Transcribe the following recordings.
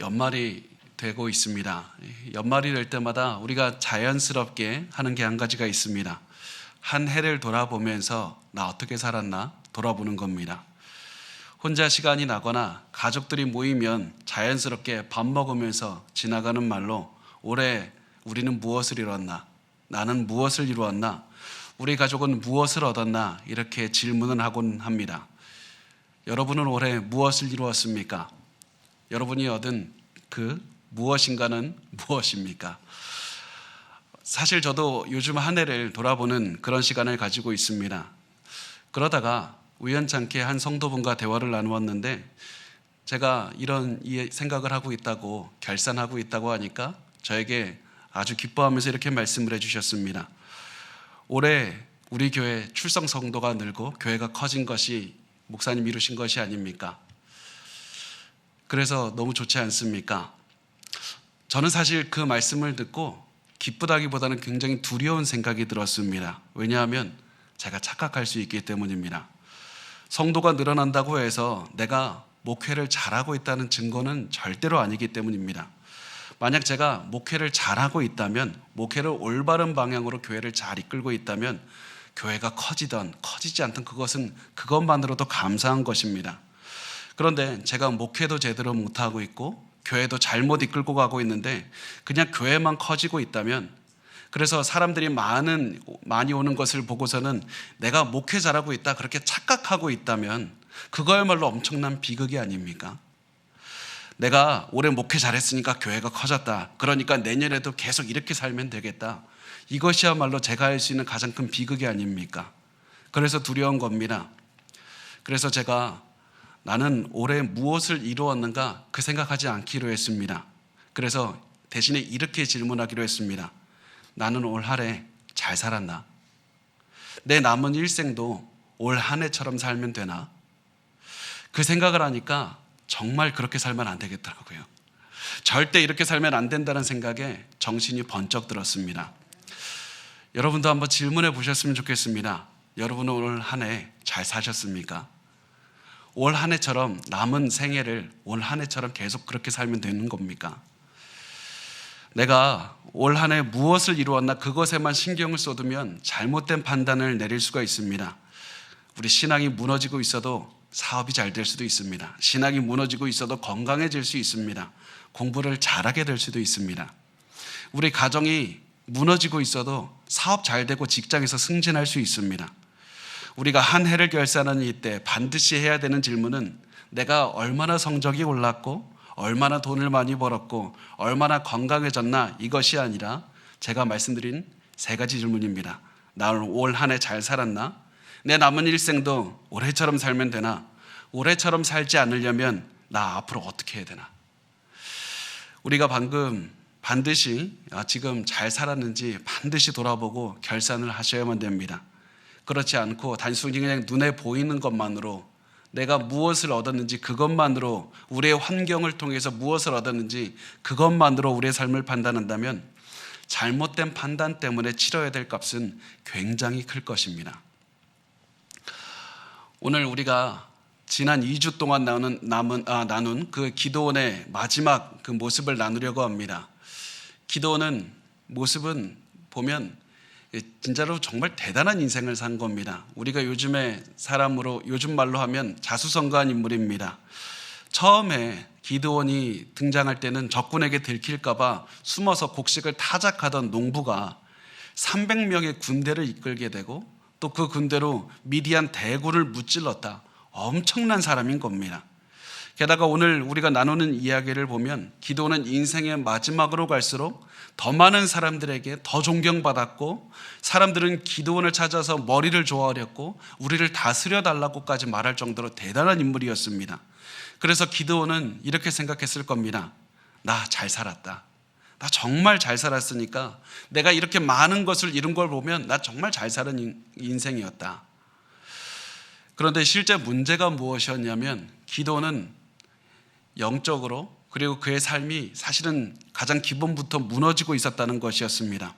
연말이 되고 있습니다. 연말이 될 때마다 우리가 자연스럽게 하는 게 한 가지가 있습니다. 한 해를 돌아보면서 나 어떻게 살았나 돌아보는 겁니다. 혼자 시간이 나거나 가족들이 모이면 자연스럽게 밥 먹으면서 지나가는 말로 올해 우리는 무엇을 이루었나? 나는 무엇을 이루었나? 우리 가족은 무엇을 얻었나? 이렇게 질문을 하곤 합니다. 여러분은 올해 무엇을 이루었습니까? 여러분이 얻은 그 무엇인가는 무엇입니까? 사실 저도 요즘 한 해를 돌아보는 그런 시간을 가지고 있습니다. 그러다가 우연찮게 한 성도분과 대화를 나누었는데 제가 이런 생각을 하고 있다고 결산하고 있다고 하니까 저에게 아주 기뻐하면서 이렇게 말씀을 해주셨습니다. 올해 우리 교회 출석 성도가 늘고 교회가 커진 것이 목사님 이루신 것이 아닙니까? 그래서 너무 좋지 않습니까? 저는 사실 그 말씀을 듣고 기쁘다기보다는 굉장히 두려운 생각이 들었습니다. 왜냐하면 제가 착각할 수 있기 때문입니다. 성도가 늘어난다고 해서 내가 목회를 잘하고 있다는 증거는 절대로 아니기 때문입니다. 만약 제가 목회를 잘하고 있다면, 목회를 올바른 방향으로 교회를 잘 이끌고 있다면 교회가 커지든 커지지 않든 그것만으로도 감사한 것입니다. 그런데 제가 목회도 제대로 못하고 있고 교회도 잘못 이끌고 가고 있는데 그냥 교회만 커지고 있다면, 그래서 사람들이 많이 오는 것을 보고서는 내가 목회 잘하고 있다 그렇게 착각하고 있다면 그거야말로 엄청난 비극이 아닙니까? 내가 올해 목회 잘했으니까 교회가 커졌다, 그러니까 내년에도 계속 이렇게 살면 되겠다, 이것이야말로 제가 할 수 있는 가장 큰 비극이 아닙니까? 그래서 두려운 겁니다. 그래서 제가 나는 올해 무엇을 이루었는가 그 생각하지 않기로 했습니다. 그래서 대신에 이렇게 질문하기로 했습니다. 나는 올 한 해 잘 살았나? 내 남은 일생도 올 한 해처럼 살면 되나? 그 생각을 하니까 정말 그렇게 살면 안 되겠더라고요. 절대 이렇게 살면 안 된다는 생각에 정신이 번쩍 들었습니다. 여러분도 한번 질문해 보셨으면 좋겠습니다. 여러분은 올 한 해 잘 사셨습니까? 올 한 해처럼 남은 생애를 올 한 해처럼 계속 그렇게 살면 되는 겁니까? 내가 올 한 해 무엇을 이루었나 그것에만 신경을 쏟으면 잘못된 판단을 내릴 수가 있습니다. 우리 신앙이 무너지고 있어도 사업이 잘 될 수도 있습니다. 신앙이 무너지고 있어도 건강해질 수 있습니다. 공부를 잘하게 될 수도 있습니다. 우리 가정이 무너지고 있어도 사업 잘 되고 직장에서 승진할 수 있습니다. 우리가 한 해를 결산하는 이때 반드시 해야 되는 질문은 내가 얼마나 성적이 올랐고 얼마나 돈을 많이 벌었고 얼마나 건강해졌나, 이것이 아니라 제가 말씀드린 세 가지 질문입니다. 나는 올 한 해 잘 살았나? 내 남은 일생도 올해처럼 살면 되나? 올해처럼 살지 않으려면 나 앞으로 어떻게 해야 되나? 우리가 방금 반드시 지금 잘 살았는지 반드시 돌아보고 결산을 하셔야만 됩니다. 그렇지 않고 단순히 그냥 눈에 보이는 것만으로 내가 무엇을 얻었는지 그것만으로, 우리의 환경을 통해서 무엇을 얻었는지 그것만으로 우리의 삶을 판단한다면 잘못된 판단 때문에 치러야 될 값은 굉장히 클 것입니다. 오늘 우리가 지난 2주 동안 나눈 그 기드온의 마지막 그 모습을 나누려고 합니다. 기드온은 모습은 보면 진짜로 정말 대단한 인생을 산 겁니다. 우리가 요즘 말로 하면 자수성가한 인물입니다. 처음에 기드온이 등장할 때는 적군에게 들킬까봐 숨어서 곡식을 타작하던 농부가 300명의 군대를 이끌게 되고 또 그 군대로 미디안 대군을 무찔렀다. 엄청난 사람인 겁니다. 게다가 오늘 우리가 나누는 이야기를 보면 기드온은 인생의 마지막으로 갈수록 더 많은 사람들에게 더 존경받았고, 사람들은 기드온을 찾아서 머리를 조아렸고 우리를 다스려 달라고까지 말할 정도로 대단한 인물이었습니다. 그래서 기드온은 이렇게 생각했을 겁니다. 나 잘 살았다. 나 정말 잘 살았으니까 내가 이렇게 많은 것을 이룬 걸 보면 나 정말 잘 사는 인생이었다. 그런데 실제 문제가 무엇이었냐면 기드온은 영적으로, 그리고 그의 삶이 사실은 가장 기본부터 무너지고 있었다는 것이었습니다.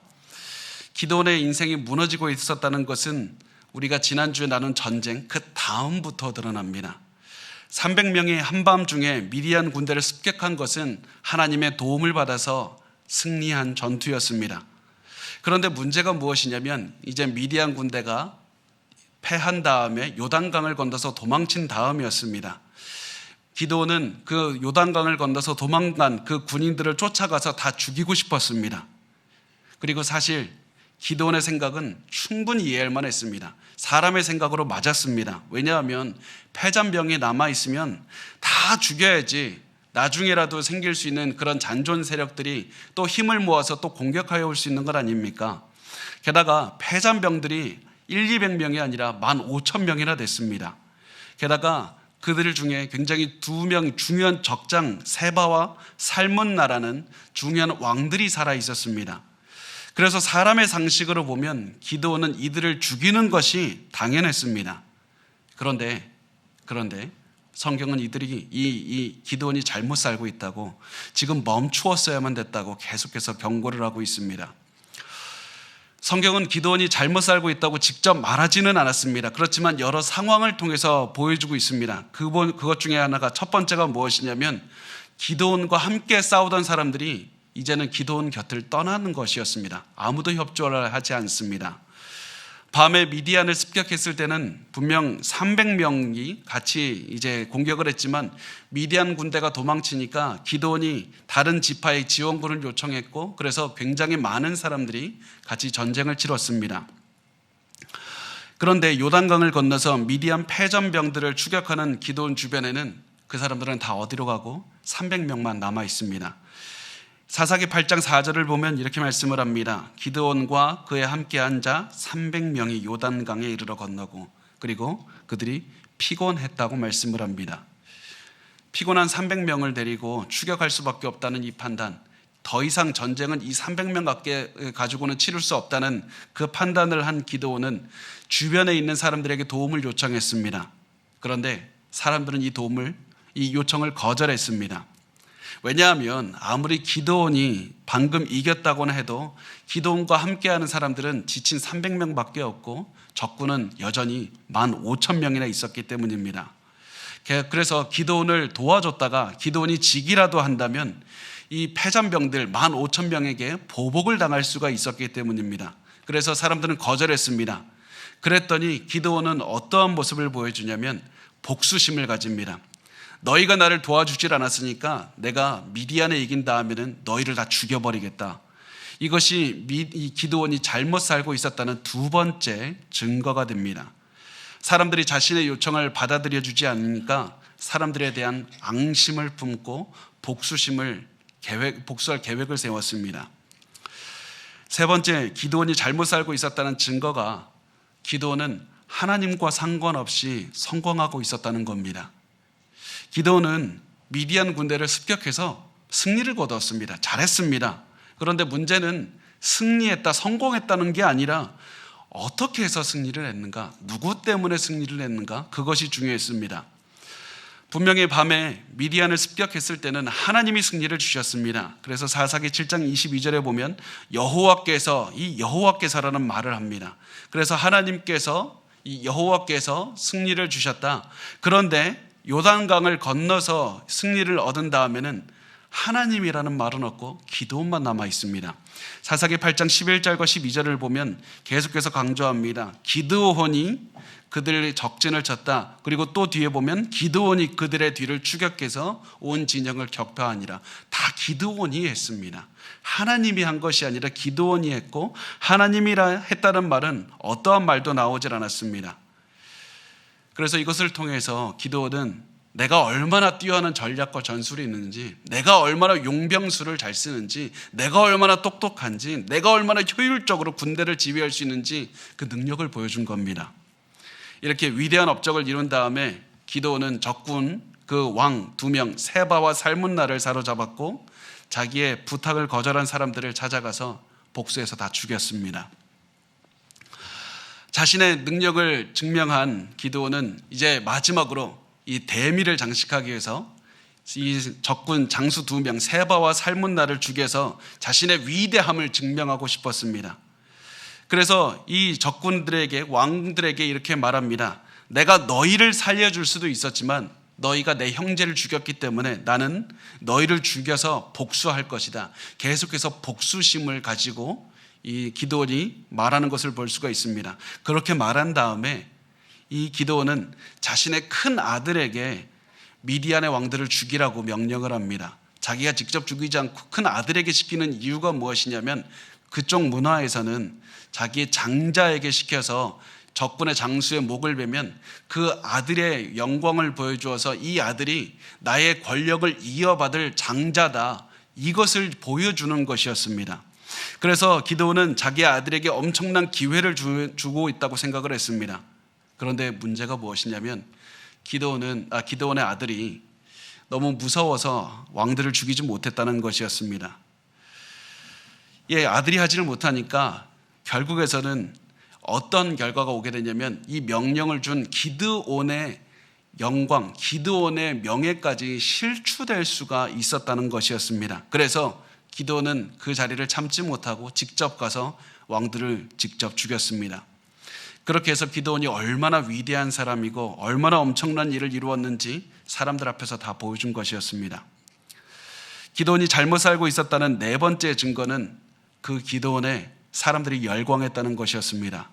기드온의 인생이 무너지고 있었다는 것은 우리가 지난주에 나눈 전쟁 그 다음부터 드러납니다. 300명이 한밤중에 미디안 군대를 습격한 것은 하나님의 도움을 받아서 승리한 전투였습니다. 그런데 문제가 무엇이냐면 이제 미디안 군대가 패한 다음에 요단강을 건너서 도망친 다음이었습니다. 기드온은 그 요단강을 건너서 도망간 그 군인들을 쫓아가서 다 죽이고 싶었습니다. 그리고 사실 기드온의 생각은 충분히 이해할 만했습니다. 사람의 생각으로 맞았습니다. 왜냐하면 패잔병이 남아있으면 다 죽여야지 나중에라도 생길 수 있는 그런 잔존 세력들이 또 힘을 모아서 또 공격하여 올 수 있는 것 아닙니까? 게다가 패잔병들이 200명이 아니라 15,000명이나 됐습니다. 게다가 그들 중에 굉장히 2명 중요한 적장 세바와 살문나라는 중요한 왕들이 살아 있었습니다. 그래서 사람의 상식으로 보면 기드온은 이들을 죽이는 것이 당연했습니다. 그런데 성경은 이들이 이 기드온이 잘못 살고 있다고, 지금 멈추었어야만 됐다고 계속해서 경고를 하고 있습니다. 성경은 기드온이 잘못 살고 있다고 직접 말하지는 않았습니다. 그렇지만 여러 상황을 통해서 보여주고 있습니다. 그것 중에 하나가, 첫 번째가 무엇이냐면 기드온과 함께 싸우던 사람들이 이제는 기드온 곁을 떠나는 것이었습니다. 아무도 협조를 하지 않습니다. 밤에 미디안을 습격했을 때는 분명 300명이 같이 이제 공격을 했지만 미디안 군대가 도망치니까 기드온이 다른 지파의 지원군을 요청했고, 그래서 굉장히 많은 사람들이 같이 전쟁을 치렀습니다. 그런데 요단강을 건너서 미디안 패전병들을 추격하는 기드온 주변에는 그 사람들은 다 어디로 가고 300명만 남아 있습니다. 사사기 8장 4절을 보면 이렇게 말씀을 합니다. 기드온과 그에 함께 앉아 300명이 요단강에 이르러 건너고, 그리고 그들이 피곤했다고 말씀을 합니다. 피곤한 300명을 데리고 추격할 수밖에 없다는 이 판단, 더 이상 전쟁은 이 300명 가지고는 치를 수 없다는 그 판단을 한 기드온은 주변에 있는 사람들에게 도움을 요청했습니다. 그런데 사람들은 이 요청을 거절했습니다. 왜냐하면 아무리 기드온이 방금 이겼다고는 해도 기드온과 함께하는 사람들은 지친 300명밖에 없고 적군은 여전히 15,000명이나 있었기 때문입니다. 그래서 기드온을 도와줬다가 기드온이 지기라도 한다면 이 패잔병들 15,000명에게 보복을 당할 수가 있었기 때문입니다. 그래서 사람들은 거절했습니다. 그랬더니 기드온은 어떠한 모습을 보여주냐면 복수심을 가집니다. 너희가 나를 도와주질 않았으니까 내가 미디안에 이긴 다음에는 너희를 다 죽여버리겠다. 이것이 이 기드온이 잘못 살고 있었다는 두 번째 증거가 됩니다. 사람들이 자신의 요청을 받아들여주지 않으니까 사람들에 대한 앙심을 품고 복수할 계획을 세웠습니다. 세 번째, 기드온이 잘못 살고 있었다는 증거가 기드온은 하나님과 상관없이 성공하고 있었다는 겁니다. 기드온은 미디안 군대를 습격해서 승리를 거뒀습니다. 잘했습니다. 그런데 문제는 승리했다, 성공했다는 게 아니라 어떻게 해서 승리를 했는가, 누구 때문에 승리를 했는가, 그것이 중요했습니다. 분명히 밤에 미디안을 습격했을 때는 하나님이 승리를 주셨습니다. 그래서 사사기 7장 22절에 보면 여호와께서라는 말을 합니다. 그래서 하나님께서, 이 여호와께서 승리를 주셨다. 그런데 요단강을 건너서 승리를 얻은 다음에는 하나님이라는 말은 없고 기드온만 남아 있습니다. 사사기 8장 11절과 12절을 보면 계속해서 강조합니다. 기드온이 그들의 적진을 쳤다. 그리고 또 뒤에 보면 기드온이 그들의 뒤를 추격해서 온 진영을 격파하니라. 다 기드온이 했습니다. 하나님이 한 것이 아니라 기드온이 했고, 하나님이라 했다는 말은 어떠한 말도 나오질 않았습니다. 그래서 이것을 통해서 기드온은 내가 얼마나 뛰어난 전략과 전술이 있는지, 내가 얼마나 용병수를 잘 쓰는지, 내가 얼마나 똑똑한지, 내가 얼마나 효율적으로 군대를 지휘할 수 있는지 그 능력을 보여준 겁니다. 이렇게 위대한 업적을 이룬 다음에 기드온은 적군 그 왕 2명 세바와 살문나를 사로잡았고 자기의 부탁을 거절한 사람들을 찾아가서 복수해서 다 죽였습니다. 자신의 능력을 증명한 기드온은 이제 마지막으로 이 대미를 장식하기 위해서 이 적군 장수 2명 세바와 살문나를 죽여서 자신의 위대함을 증명하고 싶었습니다. 그래서 이 적군들에게, 왕들에게 이렇게 말합니다. 내가 너희를 살려줄 수도 있었지만 너희가 내 형제를 죽였기 때문에 나는 너희를 죽여서 복수할 것이다. 계속해서 복수심을 가지고 이 기드온이 말하는 것을 볼 수가 있습니다. 그렇게 말한 다음에 이 기드온은 자신의 큰 아들에게 미디안의 왕들을 죽이라고 명령을 합니다. 자기가 직접 죽이지 않고 큰 아들에게 시키는 이유가 무엇이냐면 그쪽 문화에서는 자기의 장자에게 시켜서 적군의 장수의 목을 베면 그 아들의 영광을 보여주어서 이 아들이 나의 권력을 이어받을 장자다, 이것을 보여주는 것이었습니다. 그래서 기드온은 자기 아들에게 엄청난 기회를 주고 있다고 생각을 했습니다. 그런데 문제가 무엇이냐면 기드온의 아들이 너무 무서워서 왕들을 죽이지 못했다는 것이었습니다. 아들이 하지를 못하니까 결국에서는 어떤 결과가 오게 되냐면 이 명령을 준 기드온의 영광, 기드온의 명예까지 실추될 수가 있었다는 것이었습니다. 그래서 기드온은 그 자리를 참지 못하고 직접 가서 왕들을 직접 죽였습니다. 그렇게 해서 기드온이 얼마나 위대한 사람이고 얼마나 엄청난 일을 이루었는지 사람들 앞에서 다 보여준 것이었습니다. 기드온이 잘못 살고 있었다는 네 번째 증거는 그 기드온에 사람들이 열광했다는 것이었습니다.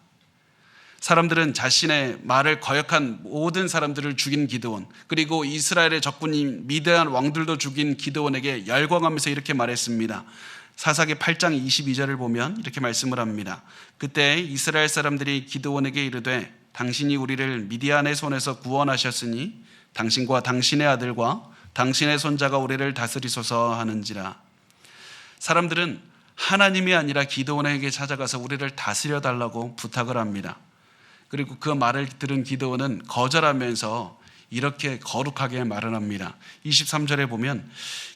사람들은 자신의 말을 거역한 모든 사람들을 죽인 기드온, 그리고 이스라엘의 적군인 미디안 왕들도 죽인 기드온에게 열광하면서 이렇게 말했습니다. 사사기 8장 22절을 보면 이렇게 말씀을 합니다. 그때 이스라엘 사람들이 기드온에게 이르되 당신이 우리를 미디안의 손에서 구원하셨으니 당신과 당신의 아들과 당신의 손자가 우리를 다스리소서 하는지라. 사람들은 하나님이 아니라 기드온에게 찾아가서 우리를 다스려 달라고 부탁을 합니다. 그리고 그 말을 들은 기드온은 거절하면서 이렇게 거룩하게 말을 합니다. 23절에 보면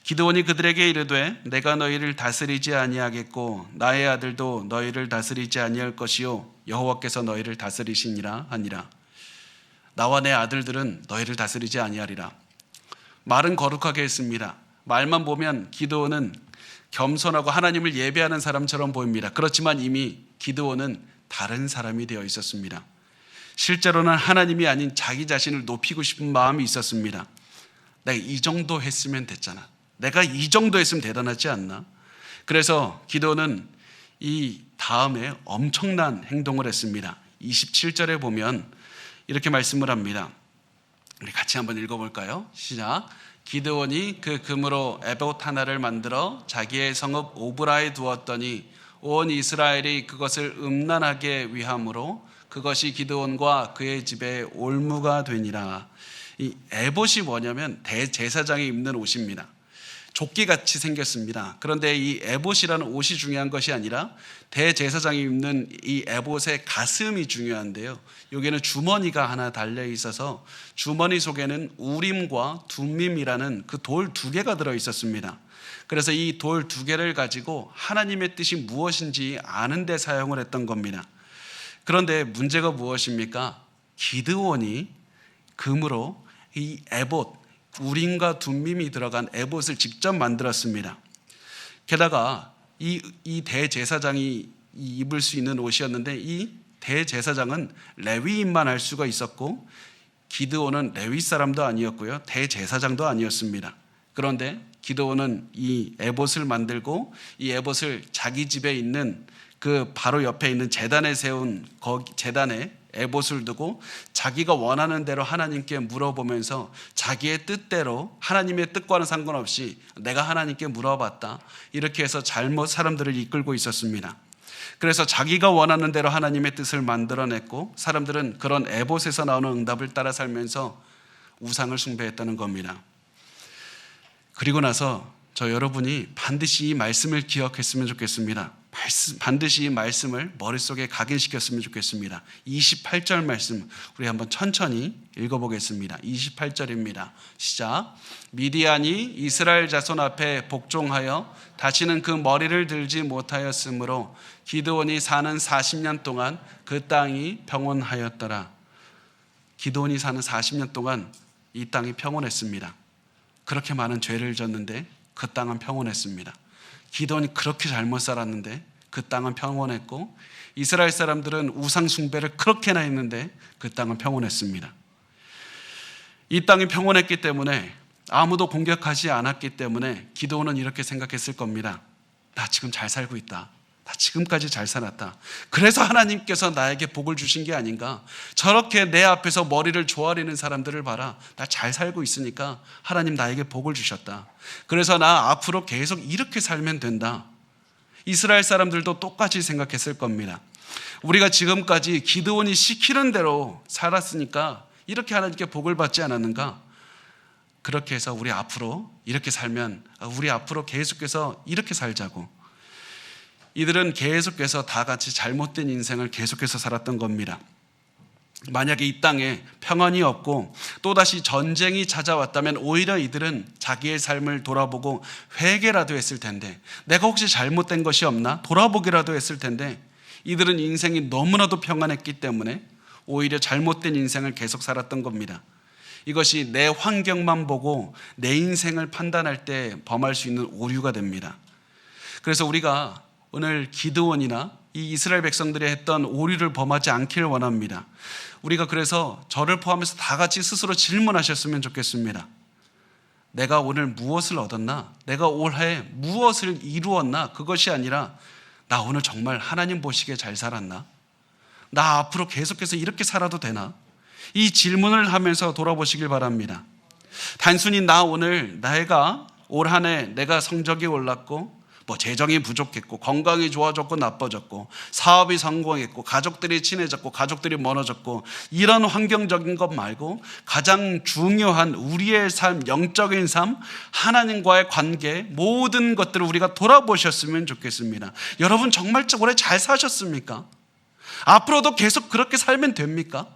기드온이 그들에게 이르되 내가 너희를 다스리지 아니하겠고 나의 아들도 너희를 다스리지 아니할 것이요 여호와께서 너희를 다스리시니라 하니라. 나와 내 아들들은 너희를 다스리지 아니하리라. 말은 거룩하게 했습니다. 말만 보면 기드온은 겸손하고 하나님을 예배하는 사람처럼 보입니다. 그렇지만 이미 기드온은 다른 사람이 되어 있었습니다. 실제로는 하나님이 아닌 자기 자신을 높이고 싶은 마음이 있었습니다. 내가 이 정도 했으면 됐잖아. 내가 이 정도 했으면 대단하지 않나? 그래서 기드온은 이 다음에 엄청난 행동을 했습니다. 27절에 보면 이렇게 말씀을 합니다. 우리 같이 한번 읽어볼까요? 시작. 기드온이 그 금으로 에봇 하나를 만들어 자기의 성읍 오브라에 두었더니 온 이스라엘이 그것을 음란하게 위함으로 그것이 기드온과 그의 집에 올무가 되니라. 이 에봇이 뭐냐면 대제사장이 입는 옷입니다. 조끼같이 생겼습니다. 그런데 이 에봇이라는 옷이 중요한 것이 아니라 대제사장이 입는 이 에봇의 가슴이 중요한데요. 여기는 주머니가 하나 달려 있어서 주머니 속에는 우림과 둠밈이라는 그 돌 두 개가 들어 있었습니다. 그래서 이 돌 두 개를 가지고 하나님의 뜻이 무엇인지 아는 데 사용을 했던 겁니다. 그런데 문제가 무엇입니까? 기드온이 금으로 이 에봇, 우림과 둠밈이 들어간 에봇을 직접 만들었습니다. 게다가 이 대제사장이 입을 수 있는 옷이었는데 이 대제사장은 레위인만 할 수가 있었고 기드온은 레위 사람도 아니었고요. 대제사장도 아니었습니다. 그런데 기드온은 이 에봇을 만들고 이 에봇을 자기 집에 있는 그 바로 옆에 있는 제단에 세운 제단에 에봇을 두고 자기가 원하는 대로 하나님께 물어보면서 자기의 뜻대로 하나님의 뜻과는 상관없이 내가 하나님께 물어봤다. 이렇게 해서 잘못 사람들을 이끌고 있었습니다. 그래서 자기가 원하는 대로 하나님의 뜻을 만들어냈고 사람들은 그런 에봇에서 나오는 응답을 따라 살면서 우상을 숭배했다는 겁니다. 그리고 나서 저 여러분이 반드시 이 말씀을 기억했으면 좋겠습니다. 반드시 이 말씀을 머릿속에 각인시켰으면 좋겠습니다. 28절 말씀 우리 한번 천천히 읽어보겠습니다. 28절입니다. 시작. 미디안이 이스라엘 자손 앞에 복종하여 다시는 그 머리를 들지 못하였으므로 기드온이 사는 40년 동안 그 땅이 평온하였더라. 기드온이 사는 40년 동안 이 땅이 평온했습니다. 그렇게 많은 죄를 졌는데 그 땅은 평온했습니다. 기드온이 그렇게 잘못 살았는데 그 땅은 평온했고 이스라엘 사람들은 우상 숭배를 그렇게나 했는데 그 땅은 평온했습니다. 이 땅이 평온했기 때문에, 아무도 공격하지 않았기 때문에 기드온은 이렇게 생각했을 겁니다. 나 지금 잘 살고 있다. 나 지금까지 잘 살았다. 그래서 하나님께서 나에게 복을 주신 게 아닌가. 저렇게 내 앞에서 머리를 조아리는 사람들을 봐라. 나 잘 살고 있으니까 하나님 나에게 복을 주셨다. 그래서 나 앞으로 계속 이렇게 살면 된다. 이스라엘 사람들도 똑같이 생각했을 겁니다. 우리가 지금까지 기드온이 시키는 대로 살았으니까 이렇게 하나님께 복을 받지 않았는가? 그렇게 해서 우리 앞으로 이렇게 살면, 우리 앞으로 계속해서 이렇게 살자고. 이들은 계속해서 다 같이 잘못된 인생을 계속해서 살았던 겁니다. 만약에 이 땅에 평안이 없고 또다시 전쟁이 찾아왔다면 오히려 이들은 자기의 삶을 돌아보고 회개라도 했을 텐데, 내가 혹시 잘못된 것이 없나 돌아보기라도 했을 텐데, 이들은 인생이 너무나도 평안했기 때문에 오히려 잘못된 인생을 계속 살았던 겁니다. 이것이 내 환경만 보고 내 인생을 판단할 때 범할 수 있는 오류가 됩니다. 그래서 우리가 오늘 기드온이나 이 이스라엘 백성들이 했던 오류를 범하지 않길 원합니다. 우리가 그래서 저를 포함해서 다 같이 스스로 질문하셨으면 좋겠습니다. 내가 오늘 무엇을 얻었나? 내가 올해 무엇을 이루었나? 그것이 아니라 나 오늘 정말 하나님 보시기에 잘 살았나? 나 앞으로 계속해서 이렇게 살아도 되나? 이 질문을 하면서 돌아보시길 바랍니다. 단순히 나 오늘 내가 올 한 해 내가 성적이 올랐고, 재정이 부족했고, 건강이 좋아졌고 나빠졌고, 사업이 성공했고, 가족들이 친해졌고, 가족들이 멀어졌고, 이런 환경적인 것 말고 가장 중요한 우리의 삶, 영적인 삶, 하나님과의 관계, 모든 것들을 우리가 돌아보셨으면 좋겠습니다. 여러분 정말 올해 잘 사셨습니까? 앞으로도 계속 그렇게 살면 됩니까?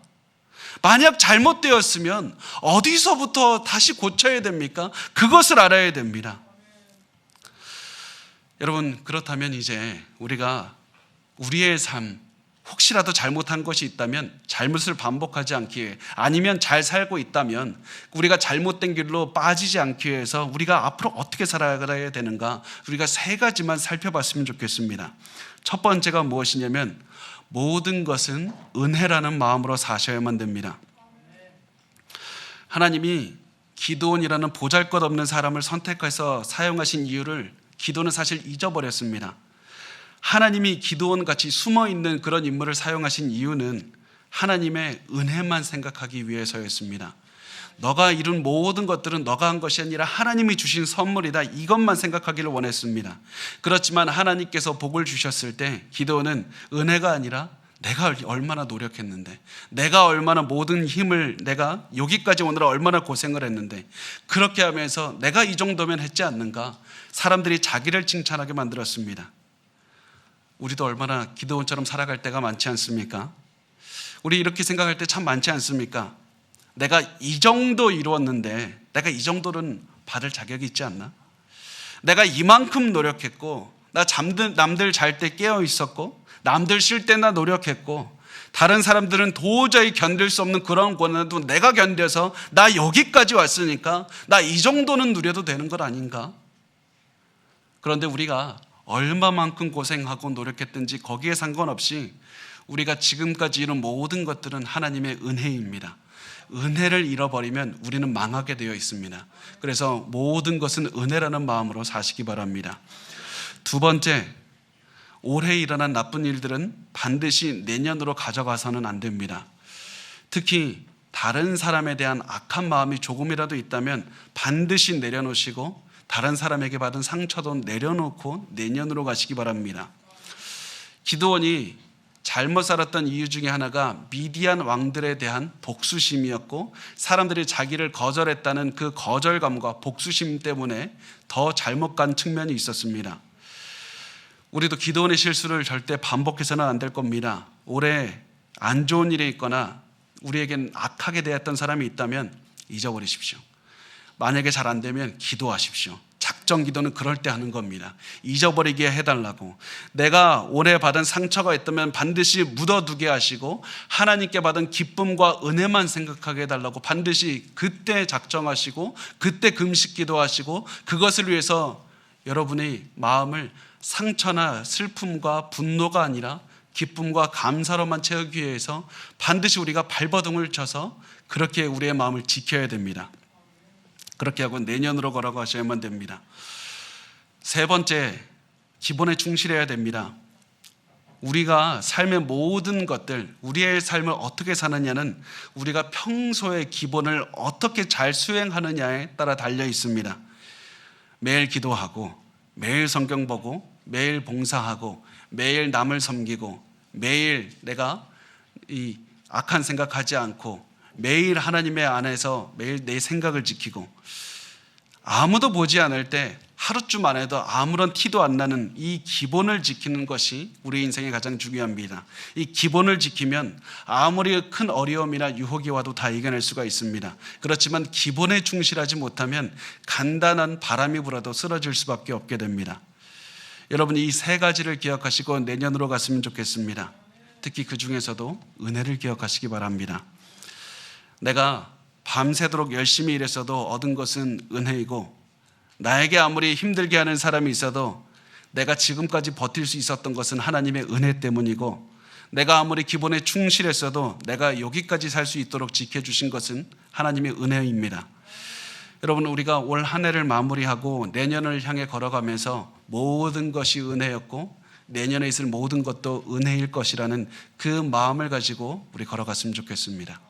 만약 잘못되었으면 어디서부터 다시 고쳐야 됩니까? 그것을 알아야 됩니다. 여러분, 그렇다면 이제 우리가 우리의 삶, 혹시라도 잘못한 것이 있다면 잘못을 반복하지 않기 위해, 아니면 잘 살고 있다면 우리가 잘못된 길로 빠지지 않기 위해서 우리가 앞으로 어떻게 살아가야 되는가, 우리가 3가지만 살펴봤으면 좋겠습니다. 첫 번째가 무엇이냐면, 모든 것은 은혜라는 마음으로 사셔야만 됩니다. 하나님이 기드온이라는 보잘것없는 사람을 선택해서 사용하신 이유를 기드온은 사실 잊어버렸습니다. 하나님이 기드온같이 숨어있는 그런 인물을 사용하신 이유는 하나님의 은혜만 생각하기 위해서였습니다. 너가 이룬 모든 것들은 너가 한 것이 아니라 하나님이 주신 선물이다, 이것만 생각하기를 원했습니다. 그렇지만 하나님께서 복을 주셨을 때 기드온은 은혜가 아니라 내가 얼마나 노력했는데, 내가 얼마나 모든 힘을, 내가 여기까지 오느라 얼마나 고생을 했는데, 그렇게 하면서 내가 이 정도면 했지 않는가, 사람들이 자기를 칭찬하게 만들었습니다. 우리도 얼마나 기드온처럼 살아갈 때가 많지 않습니까? 우리 이렇게 생각할 때 참 많지 않습니까? 내가 이 정도 이루었는데 내가 이 정도는 받을 자격이 있지 않나? 내가 이만큼 노력했고, 나 남들 잘 때 깨어 있었고, 남들 쉴 때 나 노력했고, 다른 사람들은 도저히 견딜 수 없는 그런 고난도 내가 견뎌서 나 여기까지 왔으니까 나 이 정도는 누려도 되는 것 아닌가? 그런데 우리가 얼마만큼 고생하고 노력했든지 거기에 상관없이 우리가 지금까지 이룬 모든 것들은 하나님의 은혜입니다. 은혜를 잃어버리면 우리는 망하게 되어 있습니다. 그래서 모든 것은 은혜라는 마음으로 사시기 바랍니다. 두 번째, 올해 일어난 나쁜 일들은 반드시 내년으로 가져가서는 안 됩니다. 특히 다른 사람에 대한 악한 마음이 조금이라도 있다면 반드시 내려놓으시고, 다른 사람에게 받은 상처도 내려놓고 내년으로 가시기 바랍니다. 기드온이 잘못 살았던 이유 중에 하나가 미디안 왕들에 대한 복수심이었고, 사람들이 자기를 거절했다는 그 거절감과 복수심 때문에 더 잘못 간 측면이 있었습니다. 우리도 기드온의 실수를 절대 반복해서는 안 될 겁니다. 올해 안 좋은 일이 있거나 우리에겐 악하게 대했던 사람이 있다면 잊어버리십시오. 만약에 잘 안 되면 기도하십시오. 작정 기도는 그럴 때 하는 겁니다. 잊어버리게 해달라고. 내가 올해 받은 상처가 있다면 반드시 묻어두게 하시고, 하나님께 받은 기쁨과 은혜만 생각하게 해달라고 반드시 그때 작정하시고, 그때 금식 기도하시고, 그것을 위해서 여러분의 마음을 상처나 슬픔과 분노가 아니라 기쁨과 감사로만 채우기 위해서 반드시 우리가 발버둥을 쳐서 그렇게 우리의 마음을 지켜야 됩니다. 그렇게 하고 내년으로 걸어가셔야만 됩니다. 세 번째, 기본에 충실해야 됩니다. 우리가 삶의 모든 것들, 우리의 삶을 어떻게 사느냐는 우리가 평소의 기본을 어떻게 잘 수행하느냐에 따라 달려 있습니다. 매일 기도하고, 매일 성경 보고, 매일 봉사하고, 매일 남을 섬기고, 매일 내가 이 악한 생각하지 않고, 매일 하나님의 안에서 매일 내 생각을 지키고, 아무도 보지 않을 때 하루쯤 안 해도 아무런 티도 안 나는 이 기본을 지키는 것이 우리 인생에 가장 중요합니다. 이 기본을 지키면 아무리 큰 어려움이나 유혹이 와도 다 이겨낼 수가 있습니다. 그렇지만 기본에 충실하지 못하면 간단한 바람이 불어도 쓰러질 수밖에 없게 됩니다. 여러분, 이 세 가지를 기억하시고 내년으로 갔으면 좋겠습니다. 특히 그 중에서도 은혜를 기억하시기 바랍니다. 내가 밤새도록 열심히 일했어도 얻은 것은 은혜이고, 나에게 아무리 힘들게 하는 사람이 있어도 내가 지금까지 버틸 수 있었던 것은 하나님의 은혜 때문이고, 내가 아무리 기본에 충실했어도 내가 여기까지 살 수 있도록 지켜주신 것은 하나님의 은혜입니다. 여러분, 우리가 올 한 해를 마무리하고 내년을 향해 걸어가면서 모든 것이 은혜였고 내년에 있을 모든 것도 은혜일 것이라는 그 마음을 가지고 우리 걸어갔으면 좋겠습니다.